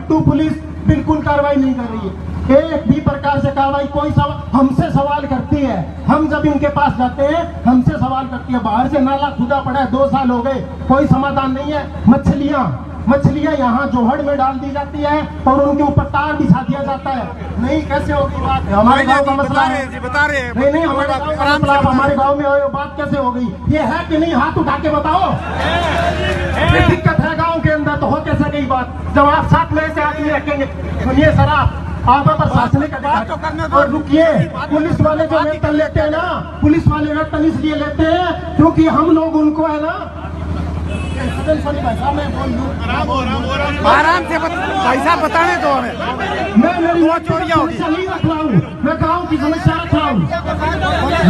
पट्टू police बिल्कुल कार्रवाई नहीं कर रही है। एक भी प्रकार से कार्रवाई, कोई हमसे सवाल करती है, हम जब इनके पास जाते हैं हमसे सवाल करती है। बाहर से नाला खुदा पड़ा है, 2 साल हो गए, कोई समाधान नहीं है। मछलियां यहाँ जोहड़ में डाल दी जाती है और उनके ऊपर तार बिछा दिया जाता है। नहीं, कैसे होगी बात? हमारे गांव का मसला है, बता रहे हैं। नहीं, हमारे गांव का मसला, हमारे गांव में बात कैसे हो गई? ये है कि नहीं? हाथ उठा के बताओ। ये दिक्कत है गांव के अंदर, तो हो कैसे गई बात? जब आप 7 महीने से आदमी रखेंगे, सुनिए सर, आप प्रशासनिक अधिकारी और रुकिए। पुलिस वाले जो वेतन लेते हैं ना, पुलिस वाले वेतन इसलिए लेते हैं क्योंकि हम लोग उनको है ना, आराम से पैसा बताने दो हमें। मैं मेरी समस्या नहीं रख रहा हूँ, मैं गाँव की समस्या रख रहा हूँ।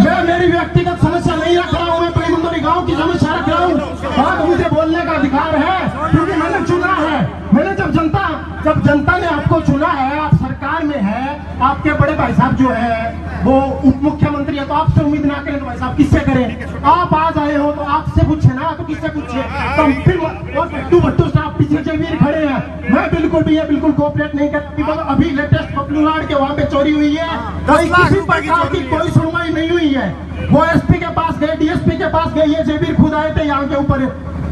मैं मेरी व्यक्तिगत समस्या नहीं रख रहा हूँ, मैं प्रेमंदरी गाँव की समस्या रख रहा हूँ। बात मुझे बोलने का अधिकार है क्योंकि मैंने चुना है। मैंने जब जनता ने आपको चुना है, आप सरकार में है, आपके बड़े भाई साहब जो है वो उप मुख्यमंत्री है, तो आपसे उम्मीद ना करें तो भाई साहब किससे करें? आप आज आए हो तो आपसे पूछे ना, तो किससे पूछे? तो फिर भट्टू साहब पीछे जमीर खड़े हैं। मैं बिल्कुल कोऑपरेट नहीं करती। अभी लेटेस्ट पपलूलाड़ के वहाँ पे चोरी हुई है, किसी प्रकार की कोई सुनवाई नहीं हुई है। वो एसपी के पास गए, डीएसपी के पास गए, ये जमीर खुद आए थे यहाँ के ऊपर,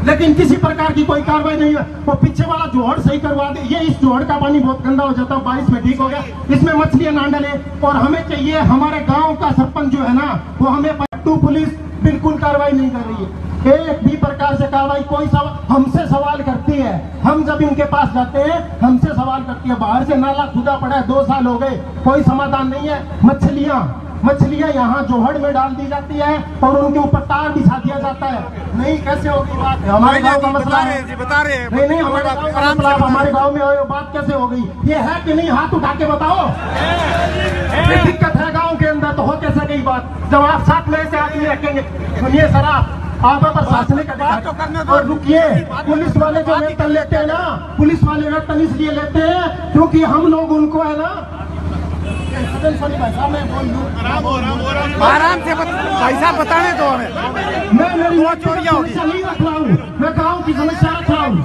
लेकिन किसी प्रकार की कोई कार्रवाई नहीं है। वो पीछे वाला जोहड़ सही करवा दे। ये इस जोहड़ का पानी बहुत गंदा हो जाता है, बारिश में ठीक हो गया, इसमें मछलियां ना डले। और हमें चाहिए, हमारे गांव का सरपंच जो है ना, वो हमें पट्टू पुलिस बिल्कुल कार्रवाई नहीं कर रही है। एक भी प्रकार से कार्रवाई, कोई हमसे सवाल करती है, हम जब इनके पास जाते हैं हमसे सवाल करती है। बाहर से नाला खुदा पड़ा है, 2 साल हो गए, कोई समाधान नहीं है। मछलियां यहाँ जोहड़ में डाल दी जाती है और उनके ऊपर तार बिछा दिया जाता है। नहीं, कैसे होगी बात? हमारे गांव का मसला है, बता रहे हैं। नहीं, हमारे गांव का मसला, हमारे गांव में बात कैसे हो गई? ये है कि नहीं? हाथ उठा के बताओ। ये दिक्कत है गांव के अंदर, तो हो कैसे गई बात? जब आप 7 महीने से आदमी रखेंगे, सुनिए सर, आप प्रशासनिक अधिकारी और रुकिए। पुलिस वाले जो वेतन लेते हैं ना, पुलिस वाले वेतन इसलिए लेते हैं क्योंकि हम लोग उनको है ना, आराम से पैसा बताने दो हमें। मैं मेरी समस्या नहीं रख रहा हूँ, मैं गाँव की समस्या रख रहा हूँ।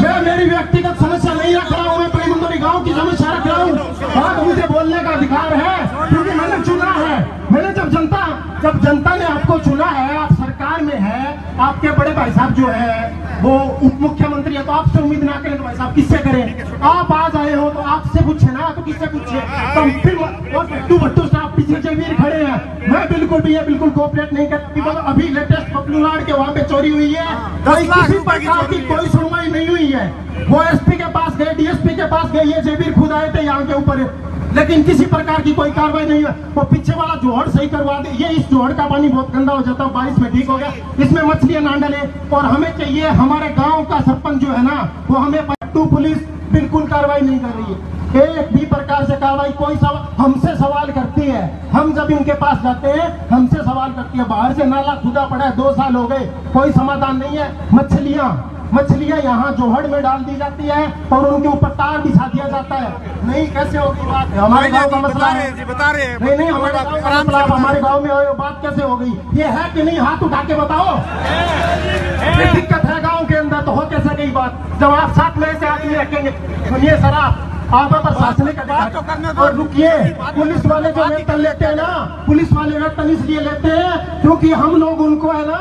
मैं मेरी व्यक्तिगत समस्या नहीं रख रहा हूँ, मैं प्रेमंदरी गाँव की समस्या रख रहा हूँ। बात मुझे बोलने का अधिकार है क्योंकि मैंने चुना है। मैंने जब जनता ने आपको चुना है, आप सरकार में है, आपके बड़े भाई साहब जो है वो उप मुख्यमंत्री है, तो आपसे उम्मीद ना करें तो भाई साहब किससे करें? आप आज आए हो तो आपसे पूछे ना, तो किससे पूछे? तो फिर भट्टू साहब पीछे जमीर खड़े हैं। मैं बिल्कुल कोऑपरेट नहीं करती। अभी लेटेस्ट पपलूलाड़ के वहाँ पे चोरी हुई है, किसी प्रकार की कोई सुनवाई नहीं हुई है। वो एसपी के पास गए, डीएसपी के पास गए, ये जमीर खुद आए थे यहाँ के ऊपर, लेकिन किसी प्रकार की कोई कार्रवाई नहीं है। वो पीछे वाला जोहड़ सही करवा दे। ये इस जोहड़ का पानी बहुत गंदा हो जाता है, बारिश में ठीक हो गया, इसमें मछलियां ना डले। और हमें चाहिए, हमारे गांव का सरपंच जो है ना, वो हमें पट्टू पुलिस बिल्कुल कार्रवाई नहीं कर रही है। एक भी प्रकार से कार्रवाई, कोई हमसे सवाल करती है, हम जब इनके पास जाते हैं हमसे सवाल करती है। बाहर से नाला खुदा पड़ा है, 2 साल हो गए, कोई समाधान नहीं है। मछलियां यहाँ जोहड़ में डाल दी जाती है और उनके ऊपर तार बिछा दिया जाता है। नहीं, कैसे होगी बात? हमारे गांव का मसला है, बता रहे हैं। नहीं, हमारे गांव का मसला, हमारे गांव में बात कैसे हो गई? ये है कि नहीं? हाथ उठा के बताओ। ये दिक्कत है गांव के अंदर, तो हो कैसे गई बात? जब आप 7 महीने से आदमी रखेंगे, सुनिए सर, आप प्रशासनिक अधिकारी और रुकिए। पुलिस वाले जो वेतन लेते हैं ना, पुलिस वाले वेतन इसलिए लेते हैं क्योंकि हम लोग उनको है ना,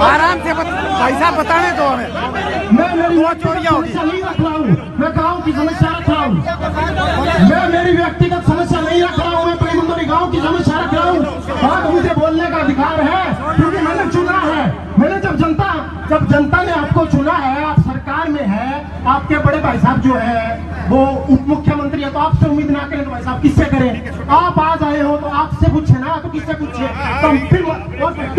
आराम से पैसा बताने दो हमें। मैं मेरी समस्या नहीं रख रहा हूँ, मैं गाँव की समस्या रख रहा हूँ। मैं मेरी व्यक्तिगत समस्या नहीं रख रहा हूँ, मैं प्रेमंदरी गाँव की समस्या रख रहा हूँ। बात मुझे बोलने का अधिकार है क्योंकि मैंने चुना है। मैंने जब जनता ने आपको चुना है, आप सरकार में है, आपके बड़े भाई साहब जो है वो उप मुख्यमंत्री है, तो आपसे उम्मीद ना करें तो भाई साहब किससे करें? आप आज आए हो तो आपसे पूछे ना, तो किससे पूछे? तो फिर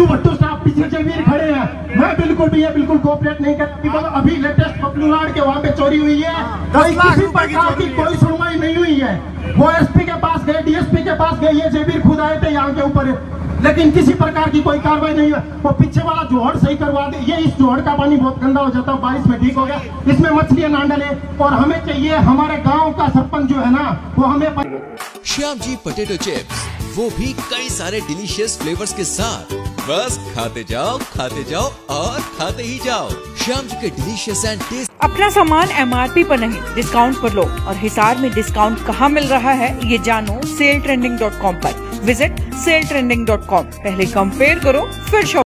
भट्टू साहब पीछे जमीर खड़े हैं। मैं बिल्कुल कोऑपरेट नहीं करती। अभी लेटेस्ट पपलूलाड़ के वहाँ पे चोरी हुई है, किसी प्रकार की कोई सुनवाई नहीं हुई है। वो एसपी के पास गए, डीएसपी के पास गए, ये जमीर खुद आए थे यहाँ के ऊपर, लेकिन किसी प्रकार की कोई कार्रवाई नहीं है। वो पीछे वाला जोहड़ सही करवा दे। ये इस जोहड़ का पानी बहुत गंदा हो जाता है, बारिश में ठीक हो गया, इसमें मछलियां ना डले। और हमें चाहिए, हमारे गांव का सरपंच जो है ना, वो हमें श्याम जी पोटैटो चिप्स, वो भी कई सारे डिलीशियस फ्लेवर्स के साथ। बस खाते जाओ और खाते ही जाओ। श्याम जी के डिलीशियस एंड टेस्ट। अपना सामान MRP पर नहीं, डिस्काउंट पर लो। और हिसार में डिस्काउंट कहाँ मिल रहा है ये जानो SaleTrending.com पर। Visit SaleTrending.com। पहले कंपेयर करो फिर शॉप।